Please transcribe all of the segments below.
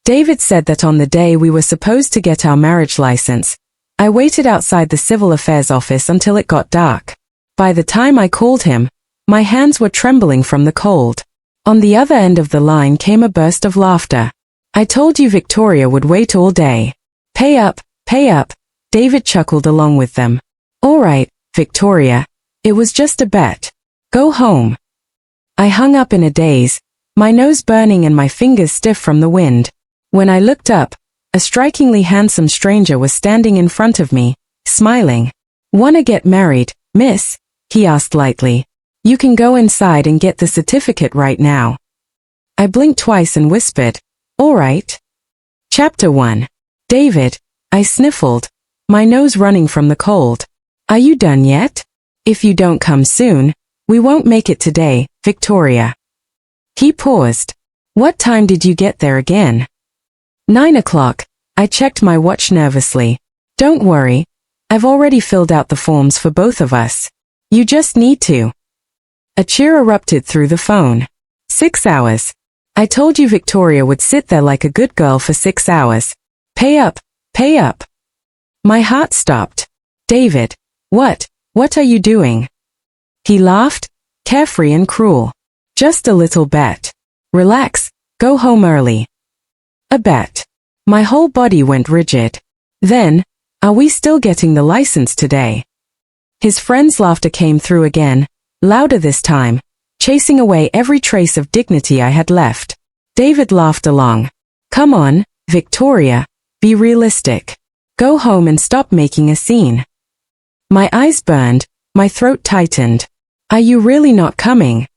David said that on the day we were supposed to get our marriage license, I waited outside the civil affairs office until it got dark. By the time I called him, my hands were trembling from the cold. On the other end of the line came a burst of laughter. I told you Victoria would wait all day. Pay up, David chuckled along with them. All right, Victoria, it was just a bet. Go home. I hung up in a daze, my nose burning and my fingers stiff from the wind. When I looked up, a strikingly handsome stranger was standing in front of me, smiling. Wanna get married, miss? He asked lightly. You can go inside and get the certificate right now. I blinked twice and whispered, all right. Chapter 1. David, I sniffled, my nose running from the cold. Are you done yet? If you don't come soon, we won't make it today, Victoria. He paused. What time did you get there again? 9 o'clock. I checked my watch nervously. Don't worry. I've already filled out the forms for both of us. You just need to. A cheer erupted through the phone. 6 hours. I told you Victoria would sit there like a good girl for 6 hours. Pay up. My heart stopped. David, what are you doing? He laughed, carefree and cruel. Just a little bet. Relax, go home early. A bet. My whole body went rigid. Then, are we still getting the license today? His friend's laughter came through again, louder this time, chasing away every trace of dignity I had left. David laughed along. Come on, Victoria, be realistic. Go home and stop making a scene. My eyes burned, my throat tightened. Are you really not coming?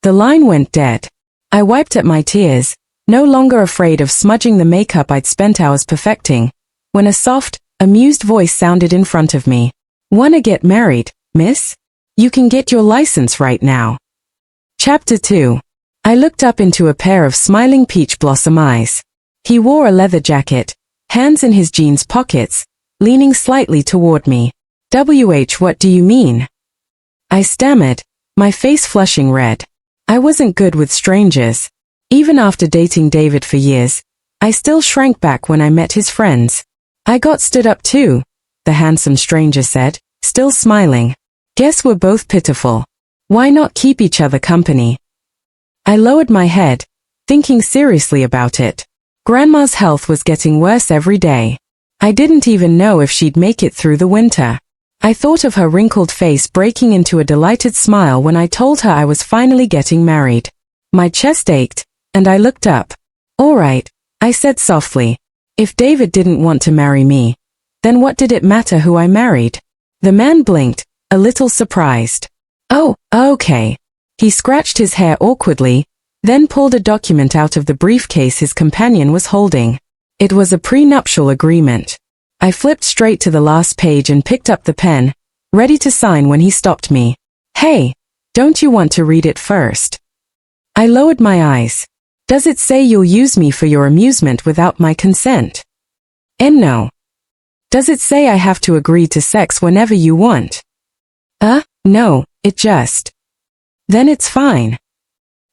The line went dead. I wiped at my tears, no longer afraid of smudging the makeup I'd spent hours perfecting, when a soft, amused voice sounded in front of me. Wanna get married, miss? You can get your license right now. Chapter 2. I looked up into a pair of smiling peach blossom eyes. He wore a leather jacket, hands in his jeans pockets, leaning slightly toward me. What do you mean? I stammered, my face flushing red. I wasn't good with strangers. Even after dating David for years, I still shrank back when I met his friends. I got stood up too, the handsome stranger said, still smiling. Guess we're both pitiful. Why not keep each other company? I lowered my head, thinking seriously about it. Grandma's health was getting worse every day. I didn't even know if she'd make it through the winter. I thought of her wrinkled face breaking into a delighted smile when I told her I was finally getting married. My chest ached, and I looked up. All right, I said softly. If David didn't want to marry me, then what did it matter who I married? The man blinked, a little surprised. Oh, okay. He scratched his hair awkwardly, then pulled a document out of the briefcase his companion was holding. It was a prenuptial agreement. I flipped straight to the last page and picked up the pen, ready to sign when he stopped me. Hey, don't you want to read it first? I lowered my eyes. Does it say you'll use me for your amusement without my consent? And no. Does it say I have to agree to sex whenever you want? No, it just. Then it's fine.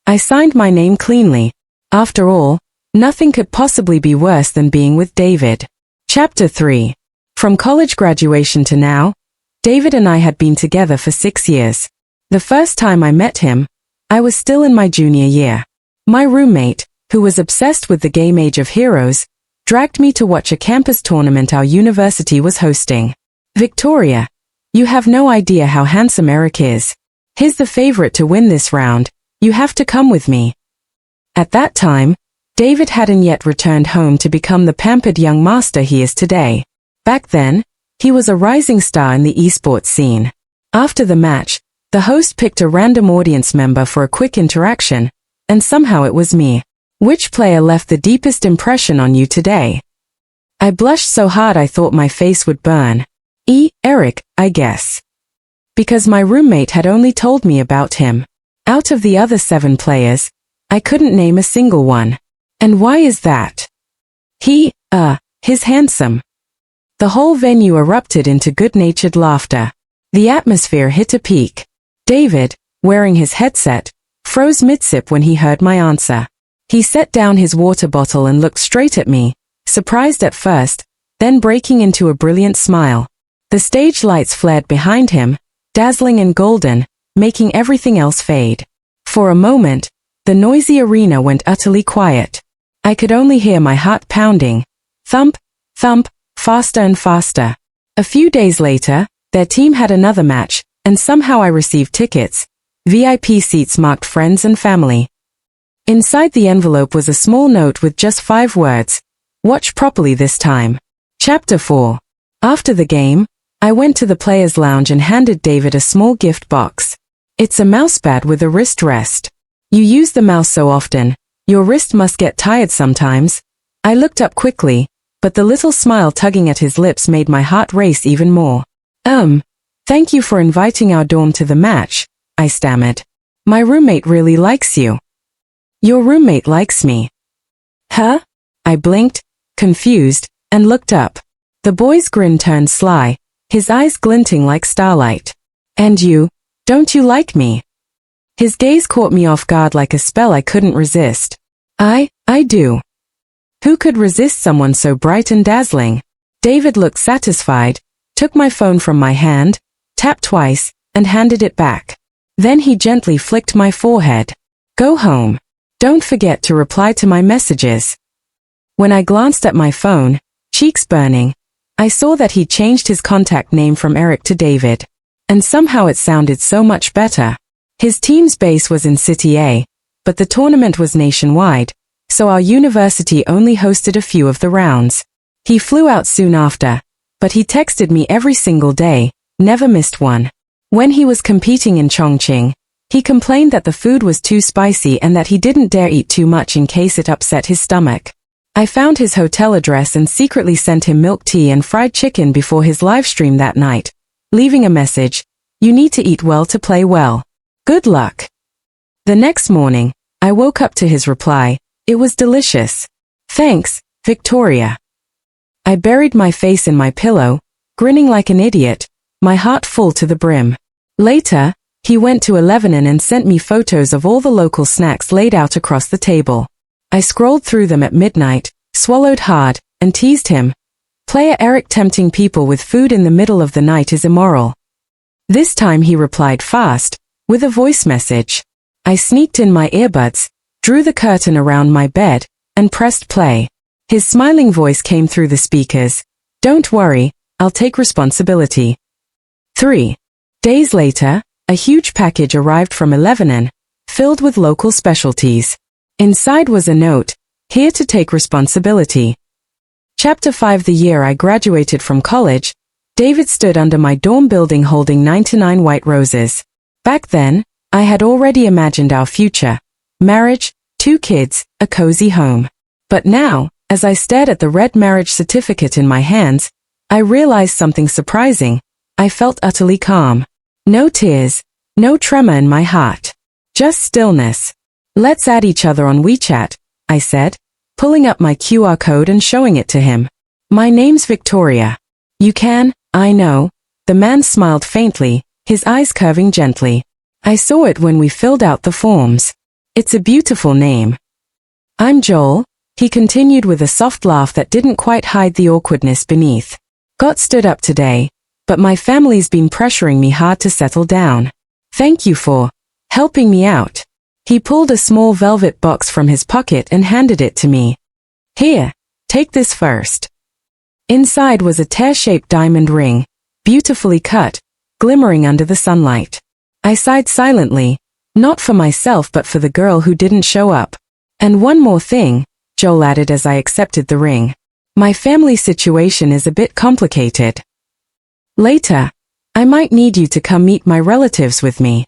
I signed my name cleanly. After all, nothing could possibly be worse than being with David. Chapter 3. From college graduation to now, David and I had been together for 6 years. The first time I met him, I was still in my junior year. My roommate, who was obsessed with the game Age of Heroes, dragged me to watch a campus tournament our university was hosting. Victoria, you have no idea how handsome Eric is. He's the favorite to win this round. You have to come with me. At that time, David hadn't yet returned home to become the pampered young master he is today. Back then, he was a rising star in the esports scene. After the match, the host picked a random audience member for a quick interaction, and somehow it was me. Which player left the deepest impression on you today? I blushed so hard I thought my face would burn. Eric, I guess. Because my roommate had only told me about him. Out of the other 7 players, I couldn't name a single one. And why is that? He's handsome. The whole venue erupted into good-natured laughter. The atmosphere hit a peak. David, wearing his headset, froze mid-sip when he heard my answer. He set down his water bottle and looked straight at me, surprised at first, then breaking into a brilliant smile. The stage lights flared behind him, dazzling and golden, making everything else fade. For a moment, the noisy arena went utterly quiet. I could only hear my heart pounding. Thump, thump, faster and faster. A few days later, their team had another match, and somehow I received tickets, VIP seats marked friends and family. Inside the envelope was a small note with just 5 words. Watch properly this time. Chapter 4. After the game, I went to the players' lounge and handed David a small gift box. It's a mousepad with a wrist rest. You use the mouse so often, your wrist must get tired sometimes. I looked up quickly, but the little smile tugging at his lips made my heart race even more. Thank you for inviting our dorm to the match, I stammered. My roommate really likes you. Your roommate likes me. Huh? I blinked, confused, and looked up. The boy's grin turned sly, his eyes glinting like starlight. And you, don't you like me? His gaze caught me off guard like a spell I couldn't resist. I do. Who could resist someone so bright and dazzling? David looked satisfied, took my phone from my hand, tapped twice, and handed it back. Then he gently flicked my forehead. Go home. Don't forget to reply to my messages. When I glanced at my phone, cheeks burning, I saw that he'd changed his contact name from Eric to David. And somehow it sounded so much better. His team's base was in City A, but the tournament was nationwide, so our university only hosted a few of the rounds. He flew out soon after, but he texted me every single day, never missed one. When he was competing in Chongqing, he complained that the food was too spicy and that he didn't dare eat too much in case it upset his stomach. I found his hotel address and secretly sent him milk tea and fried chicken before his live stream that night, leaving a message, "You need to eat well to play well. Good luck." The next morning, I woke up to his reply. It was delicious. Thanks, Victoria. I buried my face in my pillow, grinning like an idiot, my heart full to the brim. Later, he went to 11 and sent me photos of all the local snacks laid out across the table. I scrolled through them at midnight, swallowed hard, and teased him. Player Eric tempting people with food in the middle of the night is immoral. This time he replied fast, with a voice message. I sneaked in my earbuds, drew the curtain around my bed, and pressed play. His smiling voice came through the speakers. Don't worry, I'll take responsibility. 3 days later, a huge package arrived from 11, filled with local specialties. Inside was a note, here to take responsibility. Chapter 5. The year I graduated from college, David stood under my dorm building holding 99 white roses. Back then, I had already imagined our future. Marriage, 2 kids, a cozy home. But now, as I stared at the red marriage certificate in my hands, I realized something surprising. I felt utterly calm. No tears, no tremor in my heart. Just stillness. Let's add each other on WeChat, I said, pulling up my QR code and showing it to him. My name's Victoria. You can, I know. The man smiled faintly, his eyes curving gently. I saw it when we filled out the forms. It's a beautiful name. I'm Joel, he continued with a soft laugh that didn't quite hide the awkwardness beneath. Got stood up today, but my family's been pressuring me hard to settle down. Thank you for helping me out. He pulled a small velvet box from his pocket and handed it to me. Here, take this first. Inside was a tear-shaped diamond ring, beautifully cut, glimmering under the sunlight. I sighed silently, not for myself but for the girl who didn't show up. And one more thing, Joel added as I accepted the ring. My family situation is a bit complicated. Later, I might need you to come meet my relatives with me.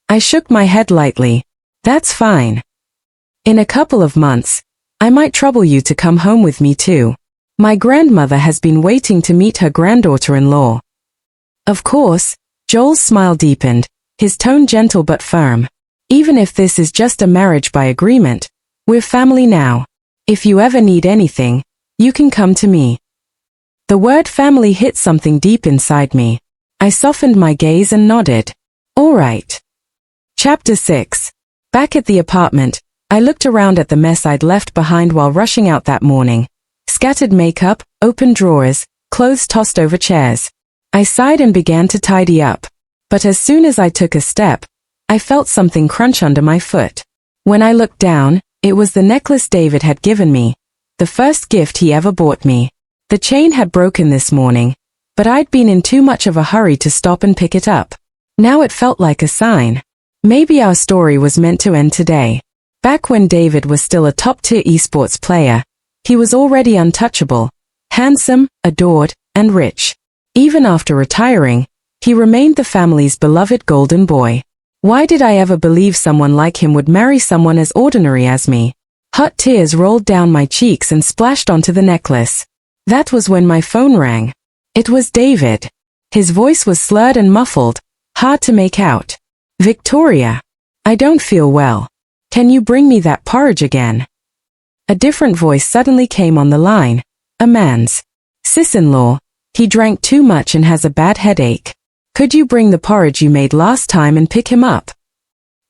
I shook my head lightly. That's fine. In a couple of months, I might trouble you to come home with me too. My grandmother has been waiting to meet her granddaughter-in-law. Of course, Joel's smile deepened, his tone gentle but firm. Even if this is just a marriage by agreement, we're family now. If you ever need anything, you can come to me. The word family hit something deep inside me. I softened my gaze and nodded. All right. Chapter 6. Back at the apartment, I looked around at the mess I'd left behind while rushing out that morning. Scattered makeup, open drawers, clothes tossed over chairs. I sighed and began to tidy up. But as soon as I took a step, I felt something crunch under my foot. When I looked down, it was the necklace David had given me, the first gift he ever bought me. The chain had broken this morning, but I'd been in too much of a hurry to stop and pick it up. Now it felt like a sign. Maybe our story was meant to end today. Back when David was still a top-tier esports player, he was already untouchable, handsome, adored, and rich. Even after retiring, he remained the family's beloved golden boy. Why did I ever believe someone like him would marry someone as ordinary as me? Hot tears rolled down my cheeks and splashed onto the necklace. That was when my phone rang. It was David. His voice was slurred and muffled, hard to make out. Victoria. I don't feel well. Can you bring me that porridge again? A different voice suddenly came on the line. A man's. Sis-in-law. He drank too much and has a bad headache. Could you bring the porridge you made last time and pick him up?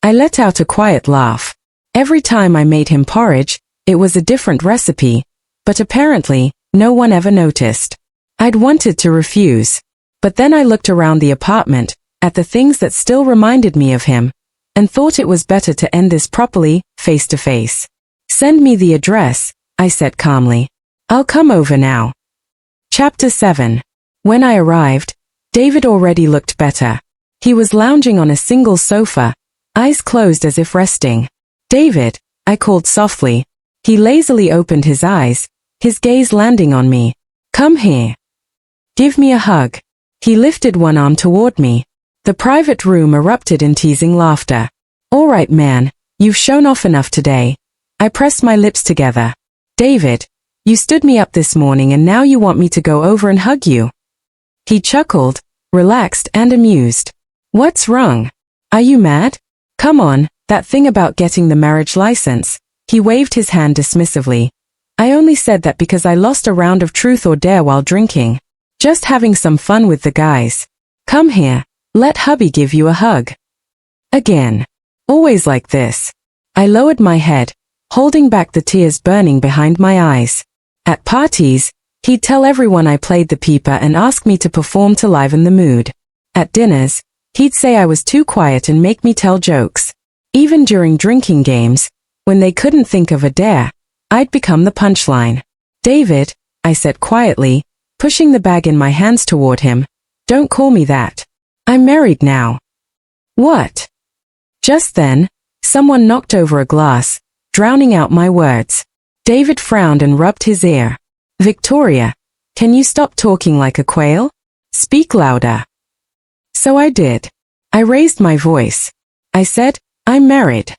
I let out a quiet laugh. Every time I made him porridge, it was a different recipe, but apparently, no one ever noticed. I'd wanted to refuse. But then I looked around the apartment, at the things that still reminded me of him, and thought it was better to end this properly, face to face. Send me the address, I said calmly. I'll come over now. Chapter 7. When I arrived, David already looked better. He was lounging on a single sofa, eyes closed as if resting. David, I called softly. He lazily opened his eyes, his gaze landing on me. Come here. Give me a hug. He lifted one arm toward me. The private room erupted in teasing laughter. All right, man, you've shown off enough today. I pressed my lips together. David, you stood me up this morning and now you want me to go over and hug you. He chuckled, relaxed and amused. What's wrong? Are you mad? Come on, that thing about getting the marriage license. He waved his hand dismissively. I only said that because I lost a round of truth or dare while drinking. Just having some fun with the guys. Come here, let hubby give you a hug. Again. Always like this. I lowered my head, holding back the tears burning behind my eyes. At parties, he'd tell everyone I played the peeper and ask me to perform to liven the mood. At dinners, he'd say I was too quiet and make me tell jokes. Even during drinking games, when they couldn't think of a dare, I'd become the punchline. David, I said quietly, pushing the bag in my hands toward him, don't call me that. I'm married now. What? Just then, someone knocked over a glass, drowning out my words. David frowned and rubbed his ear. Victoria, can you stop talking like a quail? Speak louder. So I did. I raised my voice. I said, I'm married.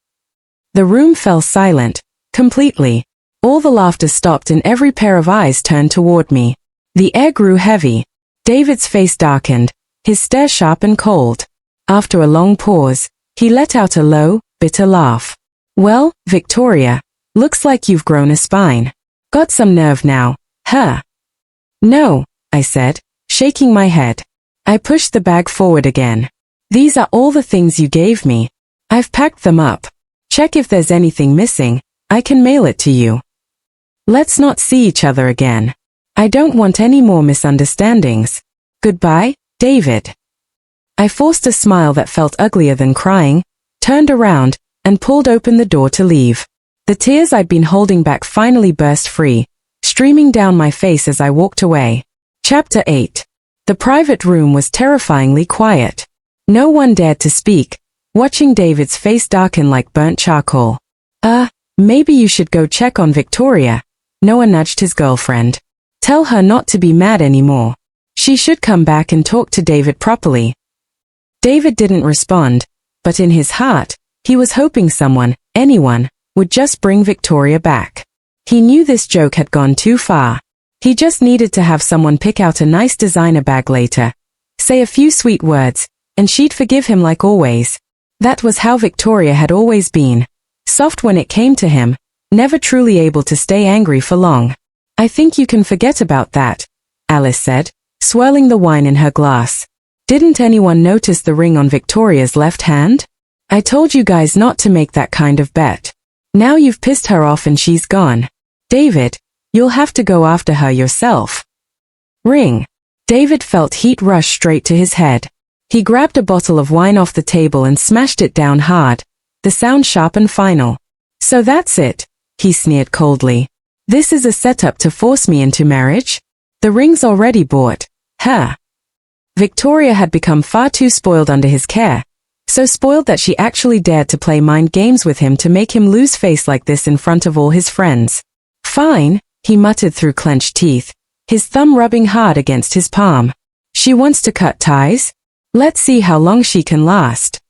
The room fell silent, completely. All the laughter stopped and every pair of eyes turned toward me. The air grew heavy. David's face darkened, his stare sharp and cold. After a long pause, he let out a low, bitter laugh. Well, Victoria, looks like you've grown a spine. Got some nerve now, huh? No, I said, shaking my head. I pushed the bag forward again. These are all the things you gave me. I've packed them up. Check if there's anything missing, I can mail it to you. Let's not see each other again. I don't want any more misunderstandings. Goodbye, David. I forced a smile that felt uglier than crying, turned around, and pulled open the door to leave. The tears I'd been holding back finally burst free, streaming down my face as I walked away. Chapter 8. The private room was terrifyingly quiet. No one dared to speak, watching David's face darken like burnt charcoal. Maybe you should go check on Victoria. Noah nudged his girlfriend. Tell her not to be mad anymore. She should come back and talk to David properly. David didn't respond, but in his heart, he was hoping someone, anyone, would just bring Victoria back. He knew this joke had gone too far. He just needed to have someone pick out a nice designer bag later, say a few sweet words, and she'd forgive him like always. That was how Victoria had always been. Soft when it came to him, never truly able to stay angry for long. I think you can forget about that, Alice said, swirling the wine in her glass. Didn't anyone notice the ring on Victoria's left hand? I told you guys not to make that kind of bet. Now you've pissed her off and she's gone. David, you'll have to go after her yourself. Ring. David felt heat rush straight to his head. He grabbed a bottle of wine off the table and smashed it down hard, the sound sharp and final. So that's it, he sneered coldly. This is a setup to force me into marriage? The ring's already bought. Huh. Victoria had become far too spoiled under his care, so spoiled that she actually dared to play mind games with him to make him lose face like this in front of all his friends. Fine, he muttered through clenched teeth, his thumb rubbing hard against his palm. She wants to cut ties? Let's see how long she can last.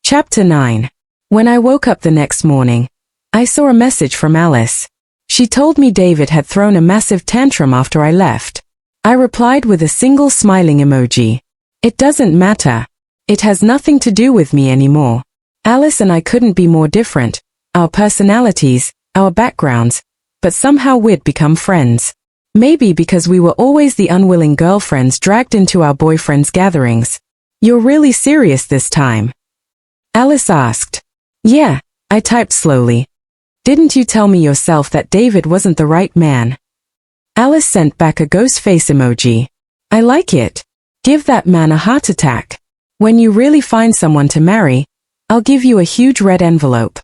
Chapter 9. When I woke up the next morning, I saw a message from Alice. She told me David had thrown a massive tantrum after I left. I replied with a single smiling emoji. It doesn't matter. It has nothing to do with me anymore. Alice and I couldn't be more different. Our personalities, our backgrounds, but somehow we'd become friends. Maybe because we were always the unwilling girlfriends dragged into our boyfriends' gatherings. You're really serious this time? Alice asked. Yeah, I typed slowly. Didn't you tell me yourself that David wasn't the right man? Alice sent back a ghost face emoji. I like it. Give that man a heart attack. When you really find someone to marry, I'll give you a huge red envelope.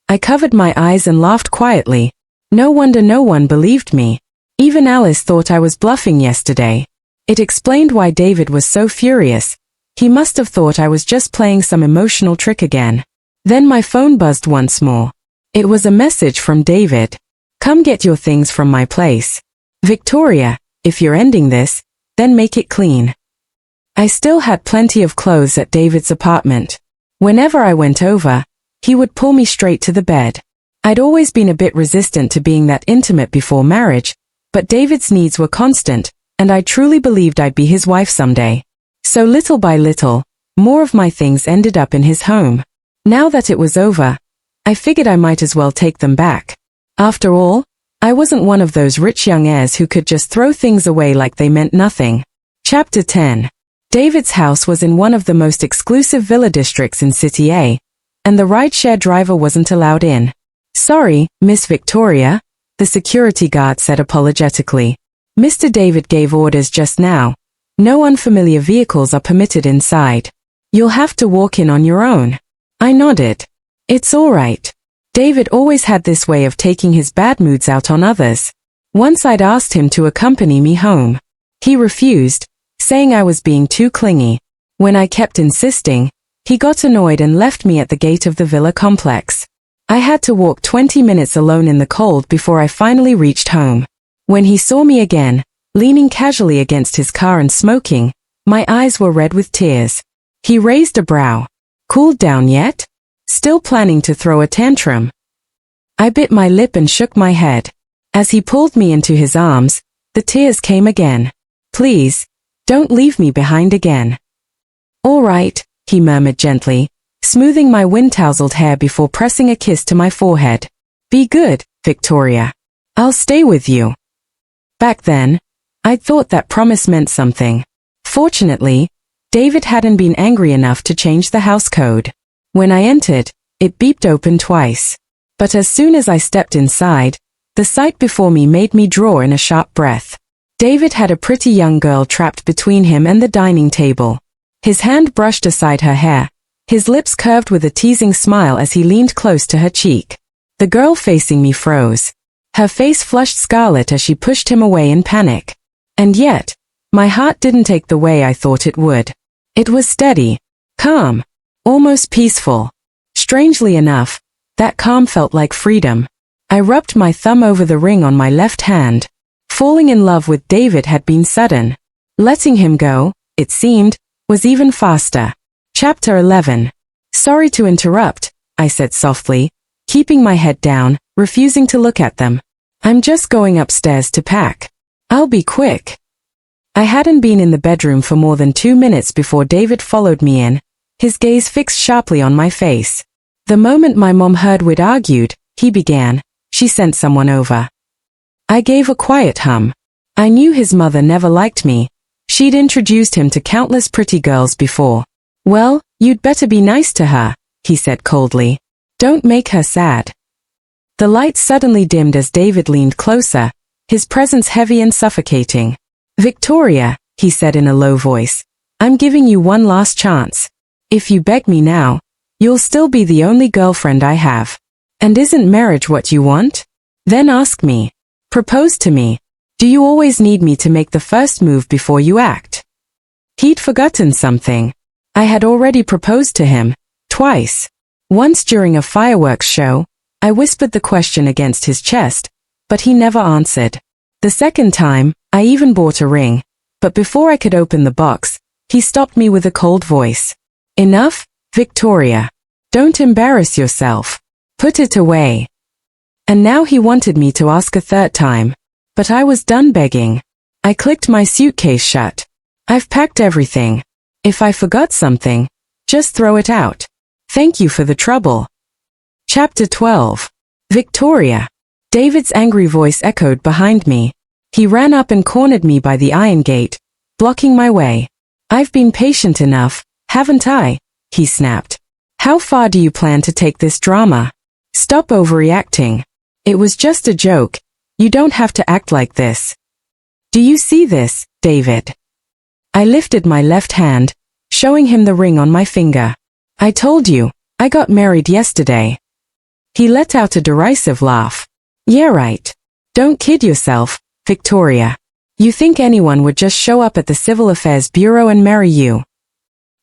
I covered my eyes and laughed quietly. No wonder no one believed me. Even Alice thought I was bluffing yesterday. It explained why David was so furious. He must have thought I was just playing some emotional trick again. Then my phone buzzed once more. It was a message from David. Come get your things from my place. Victoria, if you're ending this, then make it clean. I still had plenty of clothes at David's apartment. Whenever I went over, he would pull me straight to the bed. I'd always been a bit resistant to being that intimate before marriage, but David's needs were constant, and I truly believed I'd be his wife someday. So little by little, more of my things ended up in his home. Now that it was over, I figured I might as well take them back. After all, I wasn't one of those rich young heirs who could just throw things away like they meant nothing. Chapter 10. David's house was in one of the most exclusive villa districts in City A, and the rideshare driver wasn't allowed in. Sorry, Miss Victoria, the security guard said apologetically. Mr. David gave orders just now. No unfamiliar vehicles are permitted inside. You'll have to walk in on your own. I nodded. It's all right. David always had this way of taking his bad moods out on others. Once I'd asked him to accompany me home. He refused, saying I was being too clingy. When I kept insisting, he got annoyed and left me at the gate of the villa complex. I had to walk 20 minutes alone in the cold before I finally reached home. When he saw me again, leaning casually against his car and smoking, my eyes were red with tears. He raised a brow. Cooled down yet? Still planning to throw a tantrum? I bit my lip and shook my head. As he pulled me into his arms, the tears came again. Please, don't leave me behind again. All right, he murmured gently, smoothing my wind-tousled hair before pressing a kiss to my forehead. Be good, Victoria. I'll stay with you. Back then, I'd thought that promise meant something. Fortunately, David hadn't been angry enough to change the house code. When I entered, it beeped open twice. But as soon as I stepped inside, the sight before me made me draw in a sharp breath. David had a pretty young girl trapped between him and the dining table. His hand brushed aside her hair, his lips curved with a teasing smile as he leaned close to her cheek. The girl facing me froze. Her face flushed scarlet as she pushed him away in panic. And yet, my heart didn't ache the way I thought it would. It was steady, calm, almost peaceful. Strangely enough, that calm felt like freedom. I rubbed my thumb over the ring on my left hand. Falling in love with David had been sudden. Letting him go, it seemed, was even faster. Chapter 11. Sorry to interrupt, I said softly, keeping my head down, refusing to look at them. I'm just going upstairs to pack. I'll be quick. I hadn't been in the bedroom for more than 2 minutes before David followed me in, his gaze fixed sharply on my face. The moment my mom heard we'd argued, he began, she sent someone over. I gave a quiet hum. I knew his mother never liked me. She'd introduced him to countless pretty girls before. Well, you'd better be nice to her, he said coldly. Don't make her sad. The light suddenly dimmed as David leaned closer, his presence heavy and suffocating. "Victoria," he said in a low voice, "I'm giving you one last chance. If you beg me now, you'll still be the only girlfriend I have. And isn't marriage what you want? Then ask me. Propose to me. Do you always need me to make the first move before you act?" He'd forgotten something. I had already proposed to him, twice. Once during a fireworks show, I whispered the question against his chest, but he never answered. The second time, I even bought a ring, but before I could open the box, he stopped me with a cold voice. "Enough, Victoria. Don't embarrass yourself. Put it away." And now he wanted me to ask a third time, but I was done begging. I clicked my suitcase shut. "I've packed everything. If I forgot something, just throw it out. Thank you for the trouble." Chapter 12. Victoria. David's angry voice echoed behind me. He ran up and cornered me by the iron gate, blocking my way. "I've been patient enough, haven't I?" he snapped. "How far do you plan to take this drama? Stop overreacting. It was just a joke. You don't have to act like this. Do you see this, David?" I lifted my left hand, showing him the ring on my finger. "I told you, I got married yesterday." He let out a derisive laugh. "Yeah, right. Don't kid yourself, Victoria. You think anyone would just show up at the Civil Affairs Bureau and marry you?"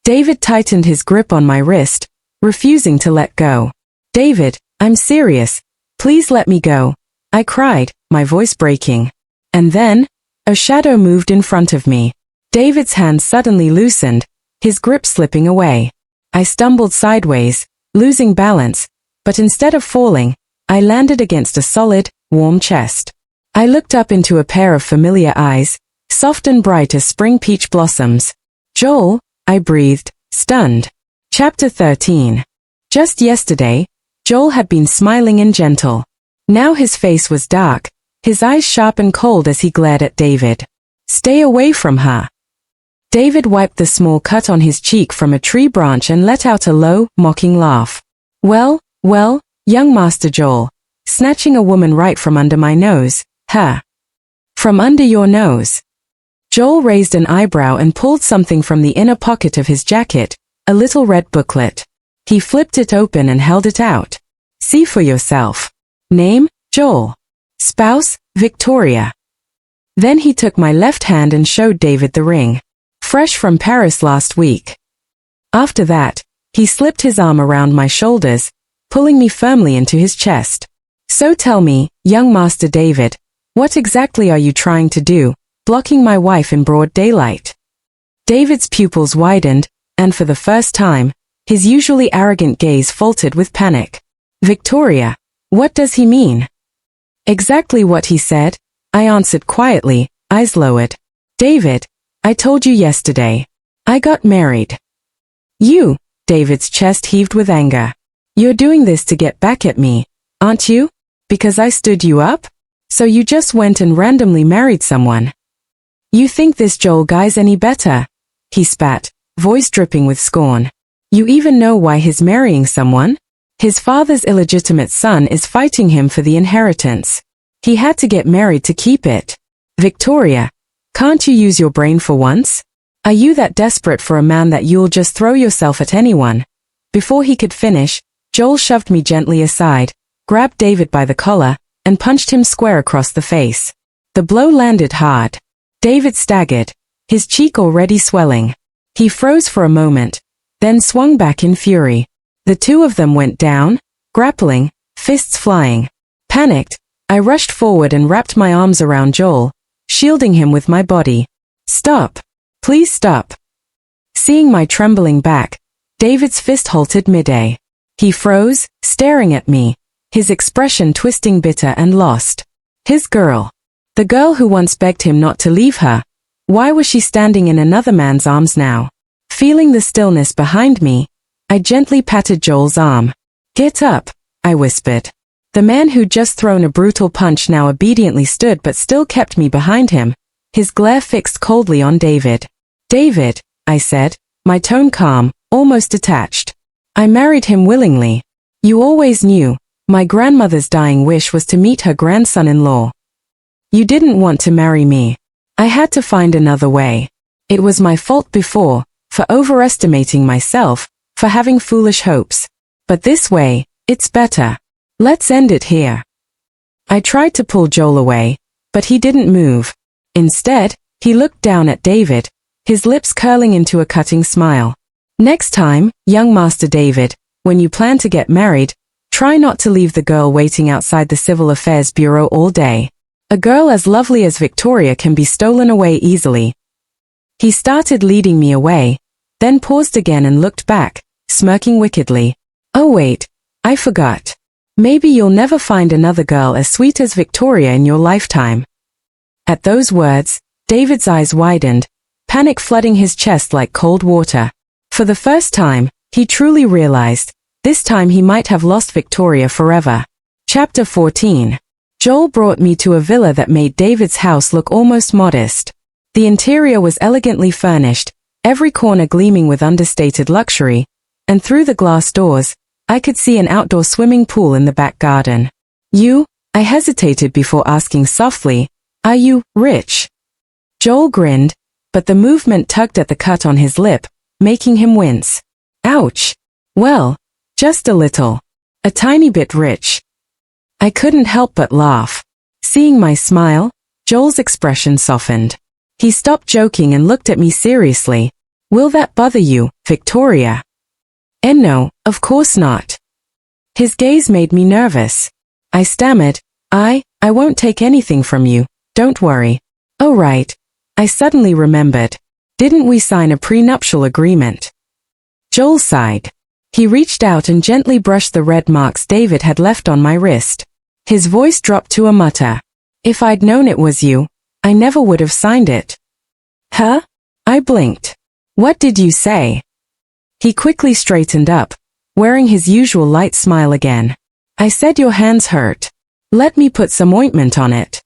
David tightened his grip on my wrist, refusing to let go. "David, I'm serious. Please let me go," I cried, my voice breaking. And then, a shadow moved in front of me. David's hand suddenly loosened, his grip slipping away. I stumbled sideways, losing balance, but instead of falling, I landed against a solid, warm chest. I looked up into a pair of familiar eyes, soft and bright as spring peach blossoms. "Joel," I breathed, stunned. Chapter 13. Just yesterday, Joel had been smiling and gentle. Now his face was dark, his eyes sharp and cold as he glared at David. "Stay away from her." David wiped the small cut on his cheek from a tree branch and let out a low, mocking laugh. Well, young Master Joel, snatching a woman right from under my nose, huh? From under your nose." Joel raised an eyebrow and pulled something from the inner pocket of his jacket, a little red booklet. He flipped it open and held it out. "See for yourself. Name, Joel. Spouse, Victoria." Then he took my left hand and showed David the ring. Fresh from Paris last week. After that, he slipped his arm around my shoulders, pulling me firmly into his chest. "So tell me, young Master David, what exactly are you trying to do, blocking my wife in broad daylight?" David's pupils widened, and for the first time, his usually arrogant gaze faltered with panic. "Victoria, what does he mean?" "Exactly what he said," I answered quietly, eyes lowered. "David, I told you yesterday. I got married." "You?" David's chest heaved with anger. "You're doing this to get back at me, aren't you? Because I stood you up? So you just went and randomly married someone? You think this Joel guy's any better?" He spat, voice dripping with scorn. "You even know why he's marrying someone? His father's illegitimate son is fighting him for the inheritance. He had to get married to keep it. Victoria, can't you use your brain for once? Are you that desperate for a man that you'll just throw yourself at anyone?" Before he could finish, Joel shoved me gently aside, grabbed David by the collar, and punched him square across the face. The blow landed hard. David staggered, his cheek already swelling. He froze for a moment, then swung back in fury. The two of them went down, grappling, fists flying. Panicked, I rushed forward and wrapped my arms around Joel, shielding him with my body. "Stop. Please stop." Seeing my trembling back, David's fist halted mid-air. He froze, staring at me, his expression twisting bitter and lost. His girl. The girl who once begged him not to leave her. Why was she standing in another man's arms now? Feeling the stillness behind me, I gently patted Joel's arm. "Get up," I whispered. The man who'd just thrown a brutal punch now obediently stood but still kept me behind him, his glare fixed coldly on David. "David," I said, my tone calm, almost detached. "I married him willingly. You always knew, My grandmother's dying wish was to meet her grandson-in-law. You didn't want to marry me. I had to find another way. It was my fault before, for overestimating myself, for having foolish hopes. But this way, it's better. Let's end it here. I tried to pull Joel away, but he didn't move. Instead, he looked down at David, his lips curling into a cutting smile. Next time, young Master David, when you plan to get married, try not to leave the girl waiting outside the Civil Affairs Bureau all day. A girl as lovely as Victoria can be stolen away easily. He started leading me away, then paused again and looked back, smirking wickedly. Oh wait, I forgot. Maybe you'll never find another girl as sweet as Victoria in your lifetime. At those words, David's eyes widened, panic flooding his chest like cold water. For the first time, he truly realized, this time he might have lost Victoria forever. Chapter 14. Joel brought me to a villa that made David's house look almost modest. The interior was elegantly furnished, every corner gleaming with understated luxury, and through the glass doors, I could see an outdoor swimming pool in the back garden. I hesitated before asking softly, are you rich? Joel grinned, but the movement tugged at the cut on his lip, making him wince. Ouch. Well, just a little. A tiny bit rich. I couldn't help but laugh. Seeing my smile, Joel's expression softened. He stopped joking and looked at me seriously. Will that bother you, Victoria? No, of course not. His gaze made me nervous. I stammered, I won't take anything from you, don't worry. Oh right. I suddenly remembered. Didn't we sign a prenuptial agreement? Joel sighed. He reached out and gently brushed the red marks David had left on my wrist. His voice dropped to a mutter. If I'd known it was you, I never would have signed it. Huh? I blinked. What did you say? He quickly straightened up, wearing his usual light smile again. I said your hands hurt. Let me put some ointment on it.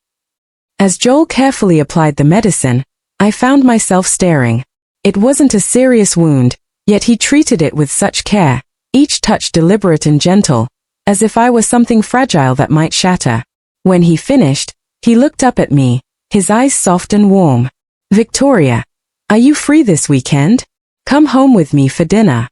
As Joel carefully applied the medicine, I found myself staring. It wasn't a serious wound, yet he treated it with such care, each touch deliberate and gentle, as if I was something fragile that might shatter. When he finished, he looked up at me, his eyes soft and warm. Victoria, are you free this weekend? Come home with me for dinner.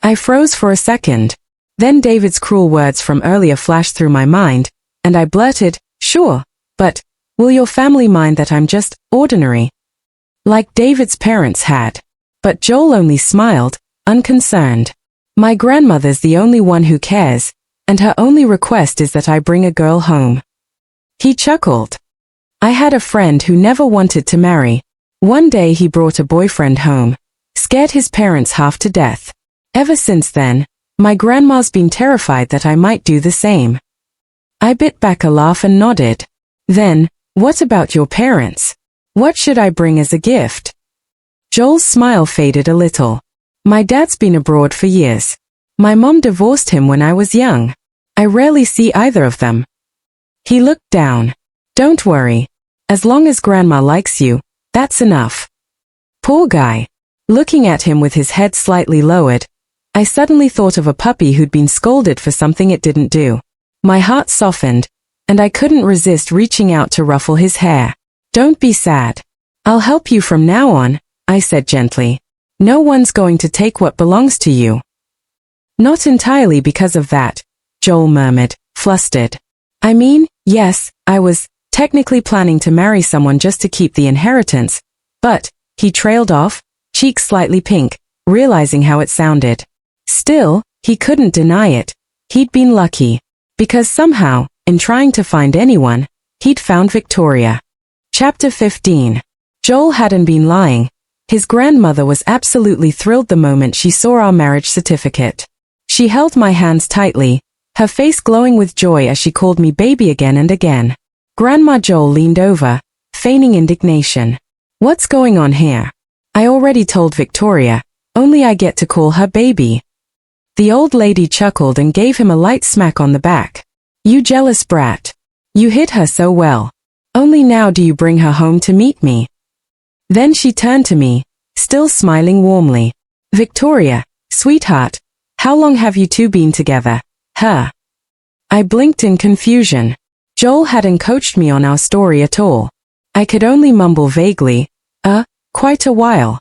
I froze for a second. Then David's cruel words from earlier flashed through my mind, and I blurted, sure, but will your family mind that I'm just ordinary? Like David's parents had. But Joel only smiled, unconcerned. My grandmother's the only one who cares, and her only request is that I bring a girl home. He chuckled. I had a friend who never wanted to marry. One day he brought a boyfriend home, scared his parents half to death. Ever since then, my grandma's been terrified that I might do the same. I bit back a laugh and nodded. Then, what about your parents? What should I bring as a gift? Joel's smile faded a little. My dad's been abroad for years. My mom divorced him when I was young. I rarely see either of them. He looked down. Don't worry. As long as Grandma likes you, that's enough. Poor guy. Looking at him with his head slightly lowered, I suddenly thought of a puppy who'd been scolded for something it didn't do. My heart softened, and I couldn't resist reaching out to ruffle his hair. Don't be sad. I'll help you from now on, I said gently. No one's going to take what belongs to you. Not entirely because of that, Joel murmured, flustered. I mean, yes, I was technically planning to marry someone just to keep the inheritance, but, he trailed off, cheeks slightly pink, realizing how it sounded. Still, he couldn't deny it. He'd been lucky. Because somehow, in trying to find anyone, he'd found Victoria. Chapter 15. Joel hadn't been lying. His grandmother was absolutely thrilled the moment she saw our marriage certificate. She held my hands tightly, her face glowing with joy as she called me baby again and again. Grandma Joel leaned over, feigning indignation. What's going on here? I already told Victoria, only I get to call her baby. The old lady chuckled and gave him a light smack on the back. You jealous brat. You hid her so well. Only now do you bring her home to meet me. Then she turned to me, still smiling warmly. Victoria, sweetheart, how long have you two been together? Huh? I blinked in confusion. Joel hadn't coached me on our story at all. I could only mumble vaguely, quite a while.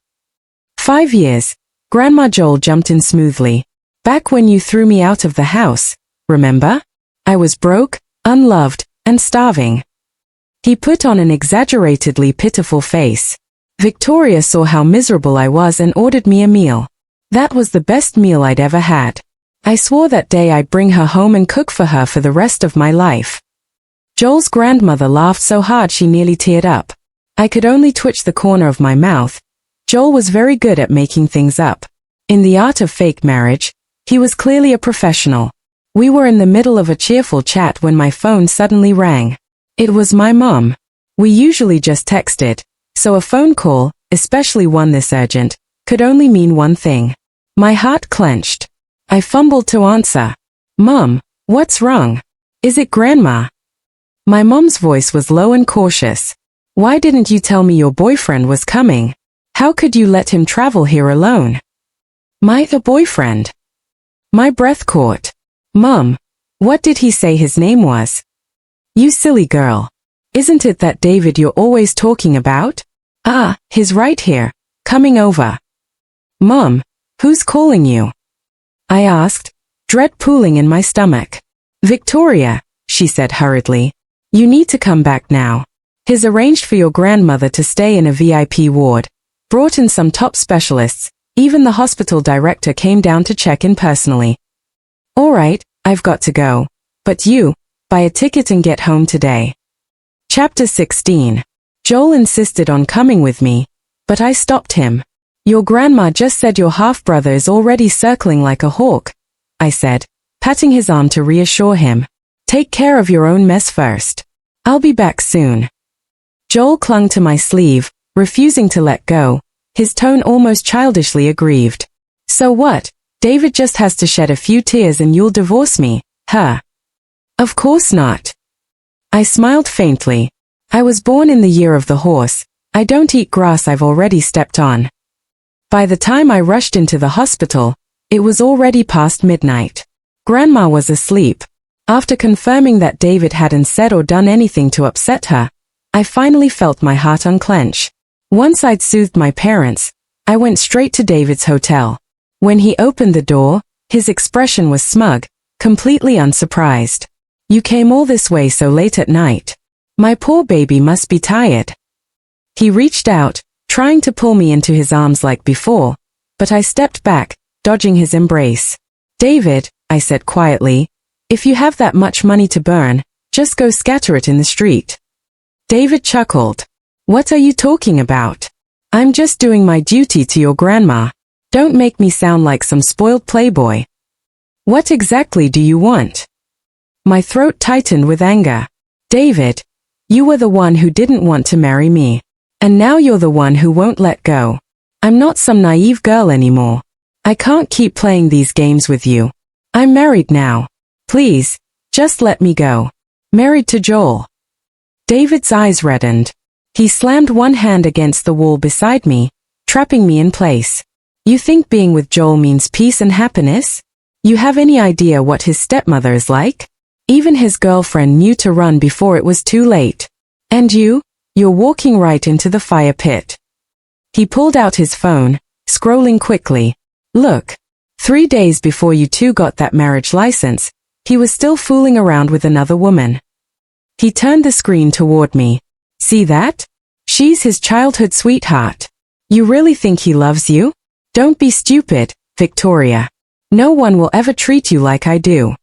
5 years. Grandma. Joel jumped in smoothly. Back when you threw me out of the house, remember? I was broke, unloved, and starving. He put on an exaggeratedly pitiful face. Victoria saw how miserable I was and ordered me a meal. That was the best meal I'd ever had. I swore that day I'd bring her home and cook for her for the rest of my life. Joel's grandmother laughed so hard she nearly teared up. I could only twitch the corner of my mouth. Joel was very good at making things up. In the art of fake marriage, he was clearly a professional. We were in the middle of a cheerful chat when my phone suddenly rang. It was my mom. We usually just texted, so a phone call, especially one this urgent, could only mean one thing. My heart clenched. I fumbled to answer. Mom, what's wrong? Is it Grandma? My mom's voice was low and cautious. Why didn't you tell me your boyfriend was coming? How could you let him travel here alone? My boyfriend. My breath caught. Mom, what did he say his name was? You silly girl. Isn't it that David you're always talking about? He's right here, coming over. Mom, who's calling you? I asked, dread pooling in my stomach. Victoria, she said hurriedly. You need to come back now. He's arranged for your grandmother to stay in a VIP ward. Brought in some top specialists. Even the hospital director came down to check in personally. All right, I've got to go. But you, buy a ticket and get home today. Chapter 16. Joel insisted on coming with me, but I stopped him. Your grandma just said your half-brother is already circling like a hawk, I said, patting his arm to reassure him. Take care of your own mess first. I'll be back soon. Joel clung to my sleeve, refusing to let go, his tone almost childishly aggrieved. So what? David just has to shed a few tears and you'll divorce me, huh? Of course not. I smiled faintly. I was born in the year of the horse. I don't eat grass I've already stepped on. By the time I rushed into the hospital, it was already past midnight. Grandma was asleep. After confirming that David hadn't said or done anything to upset her, I finally felt my heart unclench. Once I'd soothed my parents, I went straight to David's hotel. When he opened the door, his expression was smug, completely unsurprised. You came all this way so late at night. My poor baby must be tired. He reached out, trying to pull me into his arms like before, but I stepped back, dodging his embrace. David, I said quietly, if you have that much money to burn, just go scatter it in the street. David chuckled. What are you talking about? I'm just doing my duty to your grandma. Don't make me sound like some spoiled playboy. What exactly do you want? My throat tightened with anger. David, you were the one who didn't want to marry me. And now you're the one who won't let go. I'm not some naive girl anymore. I can't keep playing these games with you. I'm married now. Please, just let me go. Married to Joel. David's eyes reddened. He slammed one hand against the wall beside me, trapping me in place. You think being with Joel means peace and happiness? You have any idea what his stepmother is like? Even his girlfriend knew to run before it was too late. And you're walking right into the fire pit. He pulled out his phone, scrolling quickly. Look, 3 days before you two got that marriage license, he was still fooling around with another woman. He turned the screen toward me. See that? She's his childhood sweetheart. You really think he loves you? Don't be stupid, Victoria. No one will ever treat you like I do.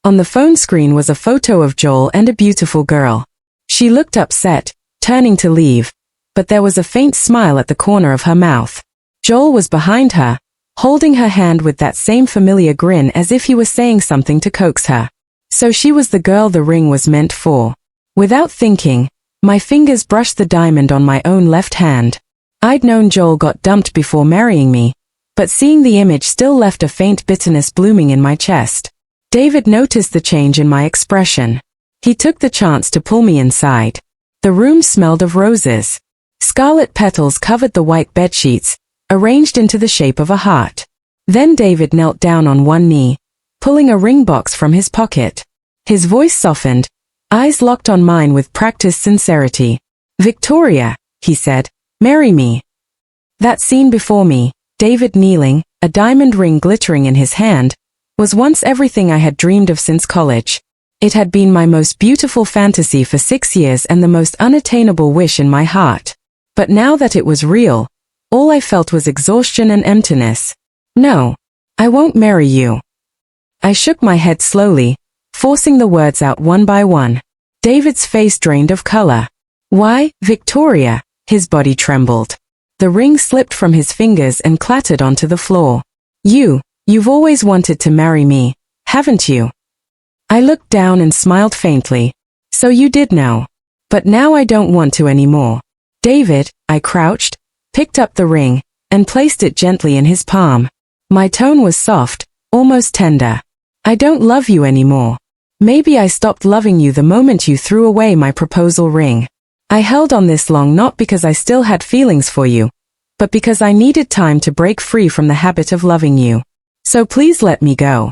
On the phone screen was a photo of Joel and a beautiful girl. She looked upset, turning to leave, but there was a faint smile at the corner of her mouth. Joel was behind her, holding her hand with that same familiar grin as if he was saying something to coax her. So she was the girl the ring was meant for. Without thinking, my fingers brushed the diamond on my own left hand. I'd known Joel got dumped before marrying me, but seeing the image still left a faint bitterness blooming in my chest. David noticed the change in my expression. He took the chance to pull me inside. The room smelled of roses. Scarlet petals covered the white bedsheets, arranged into the shape of a heart. Then David knelt down on one knee, pulling a ring box from his pocket. His voice softened, eyes locked on mine with practiced sincerity. "Victoria," he said, "marry me." That scene before me, David kneeling, a diamond ring glittering in his hand, was once everything I had dreamed of since college. It had been my most beautiful fantasy for 6 years and the most unattainable wish in my heart. But now that it was real, all I felt was exhaustion and emptiness. "No, I won't marry you." I shook my head slowly, forcing the words out one by one. David's face drained of color. "Why, Victoria?" His body trembled. The ring slipped from his fingers and clattered onto the floor. You've always wanted to marry me, haven't you?" I looked down and smiled faintly. "So you did know. But now I don't want to anymore." "David," I crouched, picked up the ring, and placed it gently in his palm. My tone was soft, almost tender. "I don't love you anymore. Maybe I stopped loving you the moment you threw away my proposal ring. I held on this long not because I still had feelings for you, but because I needed time to break free from the habit of loving you. So please let me go."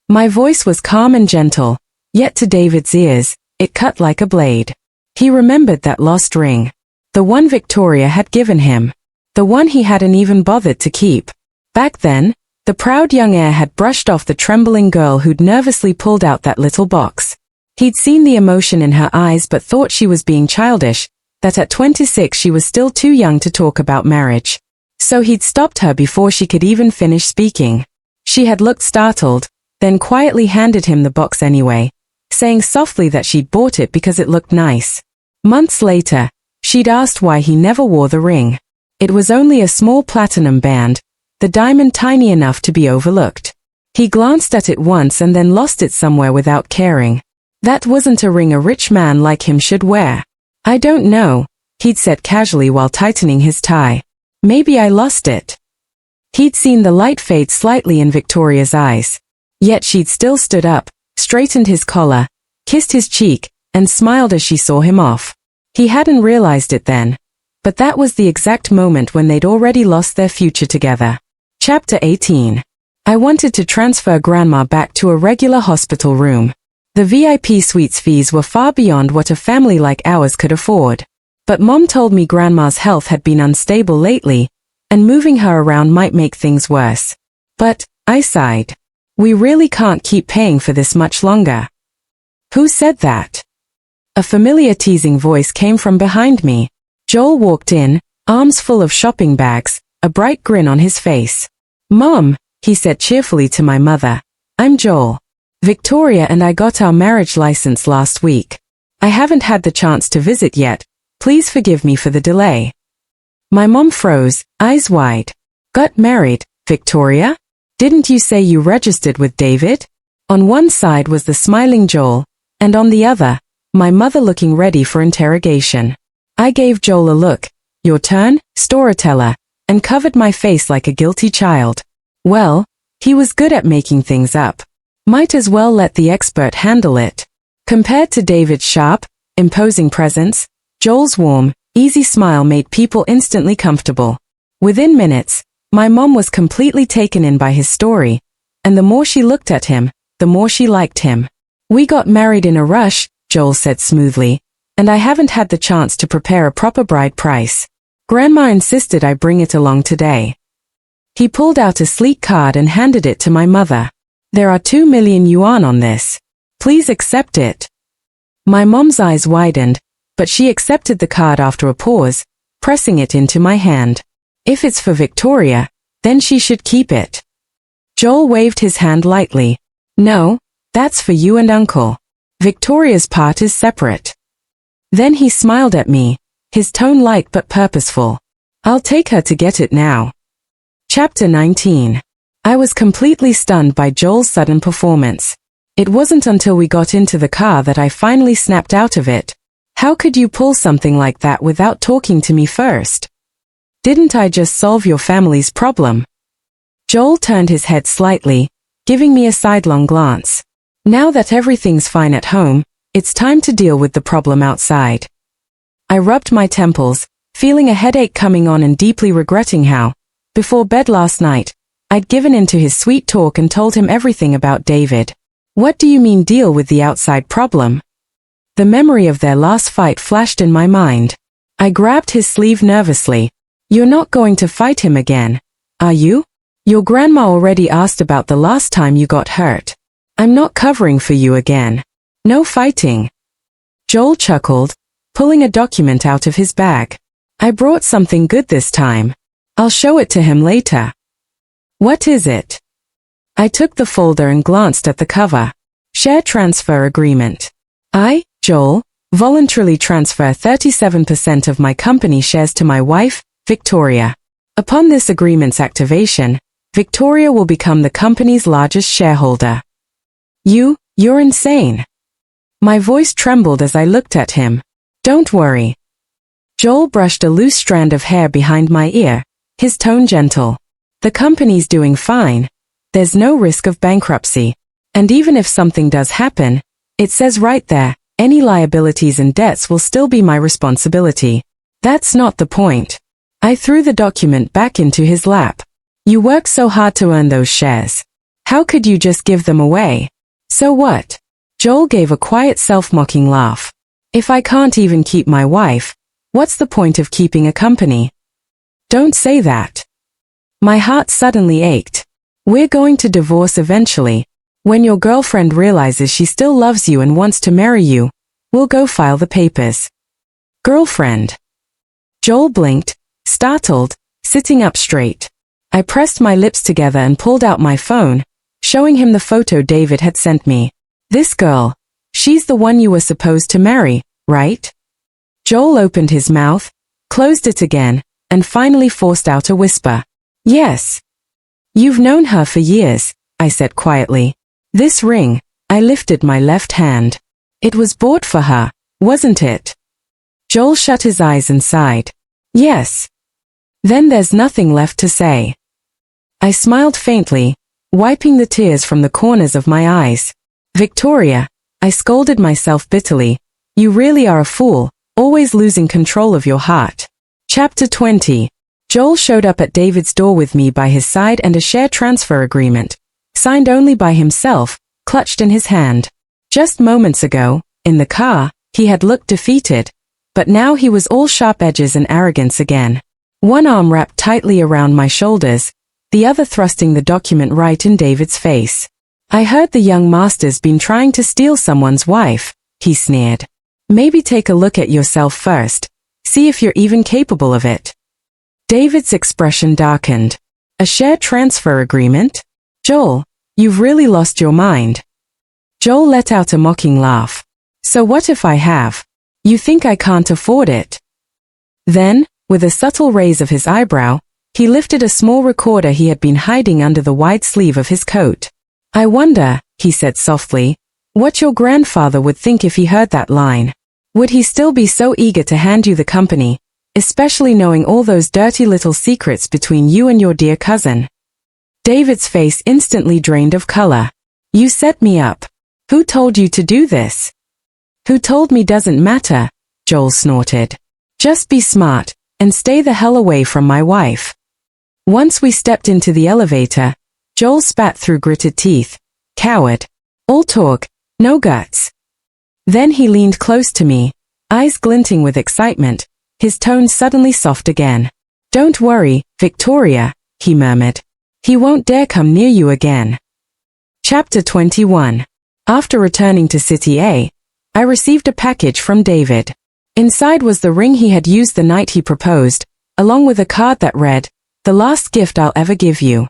My voice was calm and gentle, yet to David's ears, it cut like a blade. He remembered that lost ring. The one Victoria had given him. The one he hadn't even bothered to keep. Back then, the proud young heir had brushed off the trembling girl who'd nervously pulled out that little box. He'd seen the emotion in her eyes but thought she was being childish, that at 26 she was still too young to talk about marriage. So he'd stopped her before she could even finish speaking. She had looked startled, then quietly handed him the box anyway, saying softly that she'd bought it because it looked nice. Months later, she'd asked why he never wore the ring. It was only a small platinum band, the diamond tiny enough to be overlooked. He glanced at it once and then lost it somewhere without caring. That wasn't a ring a rich man like him should wear. "I don't know," he'd said casually while tightening his tie. "Maybe I lost it." He'd seen the light fade slightly in Victoria's eyes. Yet she'd still stood up, straightened his collar, kissed his cheek, and smiled as she saw him off. He hadn't realized it then, but that was the exact moment when they'd already lost their future together. Chapter 18. I wanted to transfer Grandma back to a regular hospital room. The VIP suites fees were far beyond what a family like ours could afford. But Mom told me Grandma's health had been unstable lately, and moving her around might make things worse. But, I sighed. We really can't keep paying for this much longer. "Who said that?" A familiar teasing voice came from behind me. Joel walked in, arms full of shopping bags, a bright grin on his face. "Mom," he said cheerfully to my mother, "I'm Joel. Victoria and I got our marriage license last week. I haven't had the chance to visit yet. Please forgive me for the delay." My mom froze, eyes wide. "Got married, Victoria? Didn't you say you registered with David?" On one side was the smiling Joel, and on the other, my mother looking ready for interrogation. I gave Joel a look, "Your turn, storyteller," and covered my face like a guilty child. Well, he was good at making things up. Might as well let the expert handle it. Compared to David's sharp, imposing presence, Joel's warm, easy smile made people instantly comfortable. Within minutes, my mom was completely taken in by his story, and the more she looked at him, the more she liked him. "We got married in a rush," Joel said smoothly, "and I haven't had the chance to prepare a proper bride price. Grandma insisted I bring it along today." He pulled out a sleek card and handed it to my mother. "There are 2 million yuan on this. Please accept it." My mom's eyes widened, but she accepted the card after a pause, pressing it into my hand. "If it's for Victoria, then she should keep it." Joel waved his hand lightly. "No, that's for you and Uncle. Victoria's part is separate." Then he smiled at me, his tone light but purposeful. "I'll take her to get it now." Chapter 19. I was completely stunned by Joel's sudden performance. It wasn't until we got into the car that I finally snapped out of it. "How could you pull something like that without talking to me first? Didn't I just solve your family's problem?" Joel turned his head slightly, giving me a sidelong glance. "Now that everything's fine at home, it's time to deal with the problem outside." I rubbed my temples, feeling a headache coming on and deeply regretting how, before bed last night, I'd given in to his sweet talk and told him everything about David. What do you mean deal with the outside problem? The memory of their last fight flashed in my mind. I grabbed his sleeve nervously. You're not going to fight him again, are you? Your grandma already asked about the last time you got hurt. I'm not covering for you again. No fighting. Joel chuckled, pulling a document out of his bag. I brought something good this time. I'll show it to him later. What is it? I took the folder and glanced at the cover. Share transfer agreement. I, Joel, voluntarily transfer 37% of my company shares to my wife, Victoria. Upon this agreement's activation, Victoria will become the company's largest shareholder. You're insane. My voice trembled as I looked at him. Don't worry. Joel brushed a loose strand of hair behind my ear, his tone gentle. The company's doing fine. There's no risk of bankruptcy. And even if something does happen, it says right there, any liabilities and debts will still be my responsibility. That's not the point. I threw the document back into his lap. You worked so hard to earn those shares. How could you just give them away? So what? Joel gave a quiet self-mocking laugh. If I can't even keep my wife, what's the point of keeping a company? Don't say that. My heart suddenly ached. We're going to divorce eventually. When your girlfriend realizes she still loves you and wants to marry you, we'll go file the papers. Girlfriend. Joel blinked, startled, sitting up straight. I pressed my lips together and pulled out my phone, showing him the photo David had sent me. This girl. She's the one you were supposed to marry, right? Joel opened his mouth, closed it again, and finally forced out a whisper. Yes. You've known her for years, I said quietly. This ring, I lifted my left hand. It was bought for her, wasn't it? Joel shut his eyes and sighed. Yes. Then there's nothing left to say. I smiled faintly, wiping the tears from the corners of my eyes. Victoria, I scolded myself bitterly. You really are a fool, always losing control of your heart. Chapter 20. Joel showed up at David's door with me by his side and a share transfer agreement, signed only by himself, clutched in his hand. Just moments ago, in the car, he had looked defeated, but now he was all sharp edges and arrogance again. One arm wrapped tightly around my shoulders, the other thrusting the document right in David's face. I heard the young master's been trying to steal someone's wife, he sneered. Maybe take a look at yourself first, see if you're even capable of it. David's expression darkened. A share transfer agreement? Joel, you've really lost your mind. Joel let out a mocking laugh. So what if I have? You think I can't afford it? Then, with a subtle raise of his eyebrow, he lifted a small recorder he had been hiding under the wide sleeve of his coat. I wonder, he said softly, what your grandfather would think if he heard that line. Would he still be so eager to hand you the company, especially knowing all those dirty little secrets between you and your dear cousin? David's face instantly drained of color. You set me up. Who told you to do this? Who told me doesn't matter, Joel snorted. Just be smart, and stay the hell away from my wife. Once we stepped into the elevator, Joel spat through gritted teeth. Coward. All talk, no guts. Then he leaned close to me, eyes glinting with excitement, his tone suddenly soft again. Don't worry, Victoria, he murmured. He won't dare come near you again. Chapter 21. After returning to City A, I received a package from David. Inside was the ring he had used the night he proposed, along with a card that read, "The last gift I'll ever give you."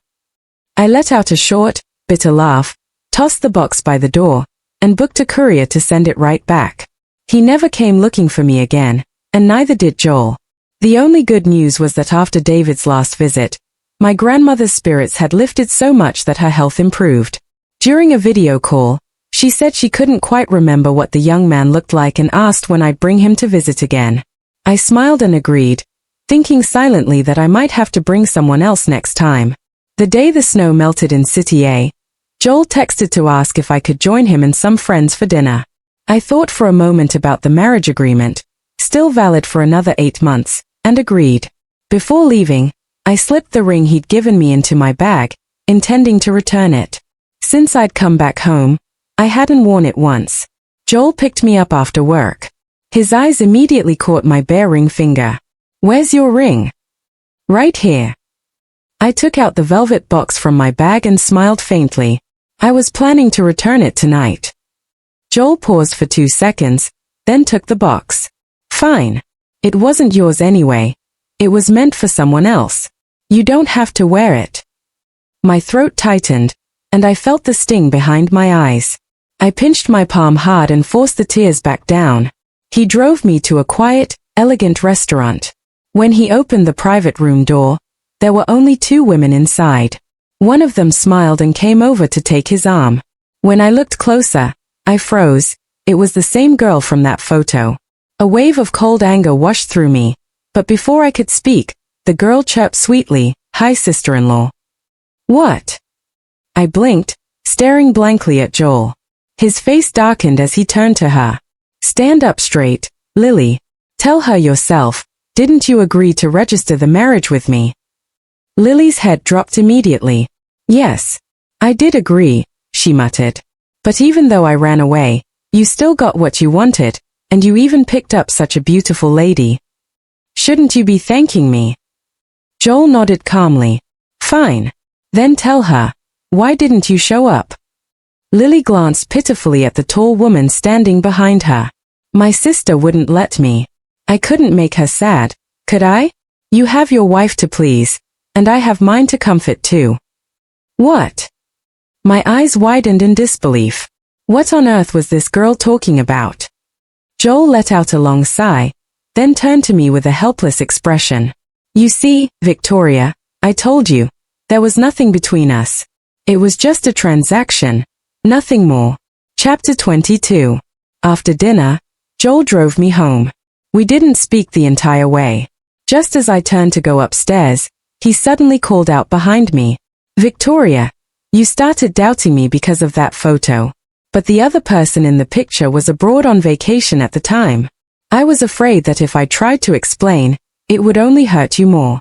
I let out a short, bitter laugh, tossed the box by the door, and booked a courier to send it right back. He never came looking for me again, and neither did Joel. The only good news was that after David's last visit, my grandmother's spirits had lifted so much that her health improved. During a video call, she said she couldn't quite remember what the young man looked like and asked when I'd bring him to visit again. I smiled and agreed, thinking silently that I might have to bring someone else next time. The day the snow melted in City A, Joel texted to ask if I could join him and some friends for dinner. I thought for a moment about the marriage agreement, still valid for another 8 months, and agreed. Before leaving, I slipped the ring he'd given me into my bag, intending to return it. Since I'd come back home, I hadn't worn it once. Joel picked me up after work. His eyes immediately caught my bare ring finger. "Where's your ring?" "Right here." I took out the velvet box from my bag and smiled faintly. I was planning to return it tonight. Joel paused for 2 seconds, then took the box. "Fine. It wasn't yours anyway. It was meant for someone else. You don't have to wear it." My throat tightened, and I felt the sting behind my eyes. I pinched my palm hard and forced the tears back down. He drove me to a quiet, elegant restaurant. When he opened the private room door, there were only 2 women inside. One of them smiled and came over to take his arm. When I looked closer, I froze. It was the same girl from that photo. A wave of cold anger washed through me, but before I could speak, the girl chirped sweetly, "Hi, sister-in-law." "What?" I blinked, staring blankly at Joel. His face darkened as he turned to her. "Stand up straight, Lily. Tell her yourself, didn't you agree to register the marriage with me?" Lily's head dropped immediately. "Yes, I did agree," she muttered. "But even though I ran away, you still got what you wanted, and you even picked up such a beautiful lady. Shouldn't you be thanking me?" Joel nodded calmly. "Fine. Then tell her. Why didn't you show up?" Lily glanced pitifully at the tall woman standing behind her. "My sister wouldn't let me. I couldn't make her sad, could I? You have your wife to please, and I have mine to comfort too." "What?" My eyes widened in disbelief. What on earth was this girl talking about? Joel let out a long sigh, then turned to me with a helpless expression. "You see, Victoria, I told you, there was nothing between us. It was just a transaction, nothing more." Chapter 22. After dinner, Joel drove me home. We didn't speak the entire way. Just as I turned to go upstairs, he suddenly called out behind me, "Victoria, you started doubting me because of that photo. But the other person in the picture was abroad on vacation at the time. I was afraid that if I tried to explain, it would only hurt you more.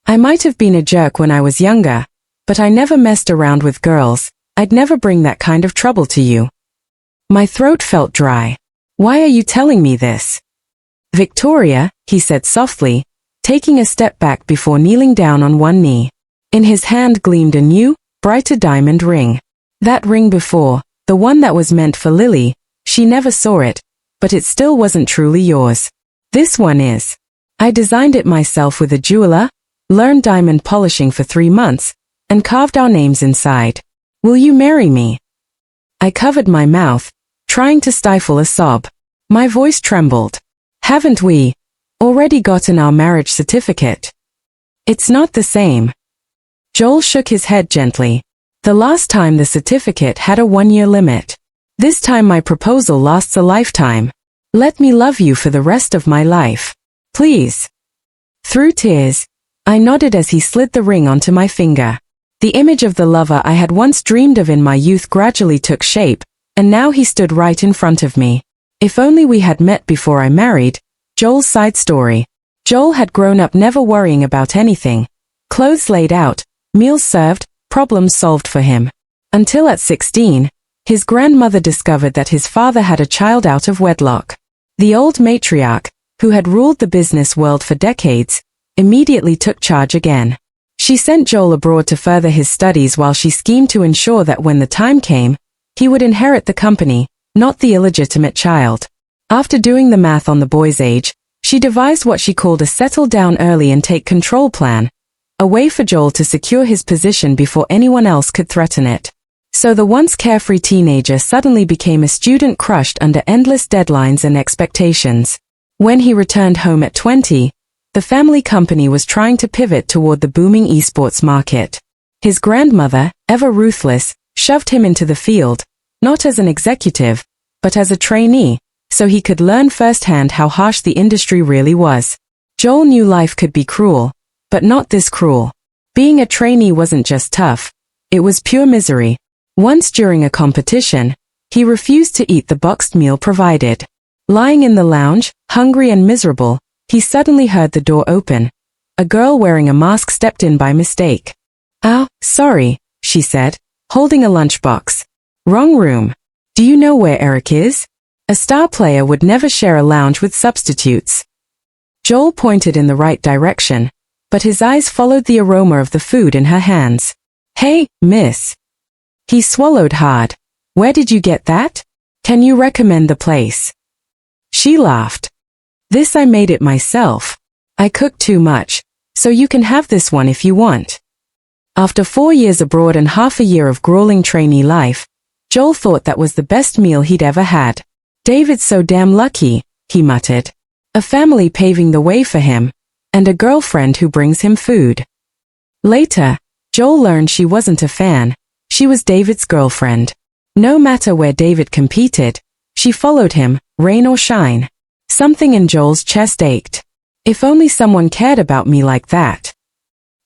I might have been a jerk when I was younger, but I never messed around with girls. I'd never bring that kind of trouble to you." My throat felt dry. "Why are you telling me this?" "Victoria," he said softly, taking a step back before kneeling down on one knee. In his hand gleamed a new, brighter diamond ring. That ring before, the one that was meant for Lily, she never saw it, but it still wasn't truly yours. This one is. I designed it myself with a jeweler, learned diamond polishing for 3 months, and carved our names inside. Will you marry me? I covered my mouth, trying to stifle a sob. My voice trembled. Haven't we already gotten our marriage certificate? It's not the same. Joel shook his head gently. The last time the certificate had a 1-year limit. This time my proposal lasts a lifetime. Let me love you for the rest of my life. Please. Through tears, I nodded as he slid the ring onto my finger. The image of the lover I had once dreamed of in my youth gradually took shape, and now he stood right in front of me. If only we had met before I married. Joel's side story. Joel had grown up never worrying about anything. Clothes laid out, meals served, problems solved for him. Until at 16, his grandmother discovered that his father had a child out of wedlock. The old matriarch, who had ruled the business world for decades, immediately took charge again. She sent Joel abroad to further his studies while she schemed to ensure that when the time came, he would inherit the company, not the illegitimate child. After doing the math on the boy's age, she devised what she called a settle down early and take control plan, a way for Joel to secure his position before anyone else could threaten it. So the once carefree teenager suddenly became a student crushed under endless deadlines and expectations. When he returned home at 20, the family company was trying to pivot toward the booming esports market. His grandmother, ever ruthless, shoved him into the field, not as an executive, but as a trainee, so he could learn firsthand how harsh the industry really was. Joel knew life could be cruel, but not this cruel. Being a trainee wasn't just tough, it was pure misery. Once during a competition, he refused to eat the boxed meal provided. Lying in the lounge, hungry and miserable, he suddenly heard the door open. A girl wearing a mask stepped in by mistake. "Ah, sorry," she said, holding a lunchbox. "Wrong room." Do you know where Eric is? A star player would never share a lounge with substitutes. Joel pointed in the right direction, but his eyes followed the aroma of the food in her hands. Hey, miss. He swallowed hard. Where did you get that? Can you recommend the place? She laughed. This I made it myself. I cooked too much, so you can have this one if you want. After 4 years abroad and half a year of grueling trainee life, Joel thought that was the best meal he'd ever had. David's so damn lucky, he muttered. A family paving the way for him, and a girlfriend who brings him food. Later, Joel learned she wasn't a fan. She was David's girlfriend. No matter where David competed, she followed him, rain or shine. Something in Joel's chest ached. If only someone cared about me like that,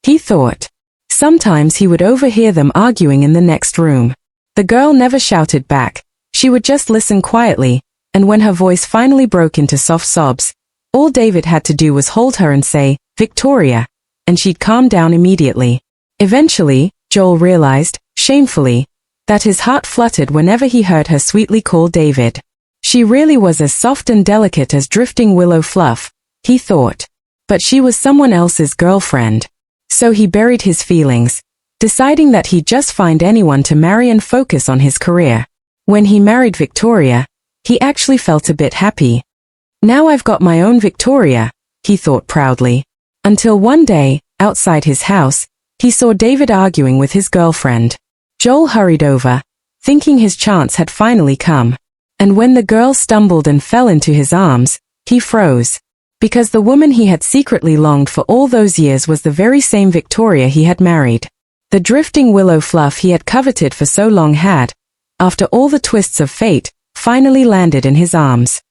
he thought. Sometimes he would overhear them arguing in the next room. The girl never shouted back. She would just listen quietly, and when her voice finally broke into soft sobs, all David had to do was hold her and say, "Victoria," and she'd calm down immediately. Eventually, Joel realized, shamefully, that his heart fluttered whenever he heard her sweetly call David. She really was as soft and delicate as drifting willow fluff, he thought. But she was someone else's girlfriend. So he buried his feelings, deciding that he'd just find anyone to marry and focus on his career. When he married Victoria, he actually felt a bit happy. Now I've got my own Victoria, he thought proudly. Until one day, outside his house, he saw David arguing with his girlfriend. Joel hurried over, thinking his chance had finally come. And when the girl stumbled and fell into his arms, he froze. Because the woman he had secretly longed for all those years was the very same Victoria he had married. The drifting willow fluff he had coveted for so long had, after all the twists of fate, finally landed in his arms.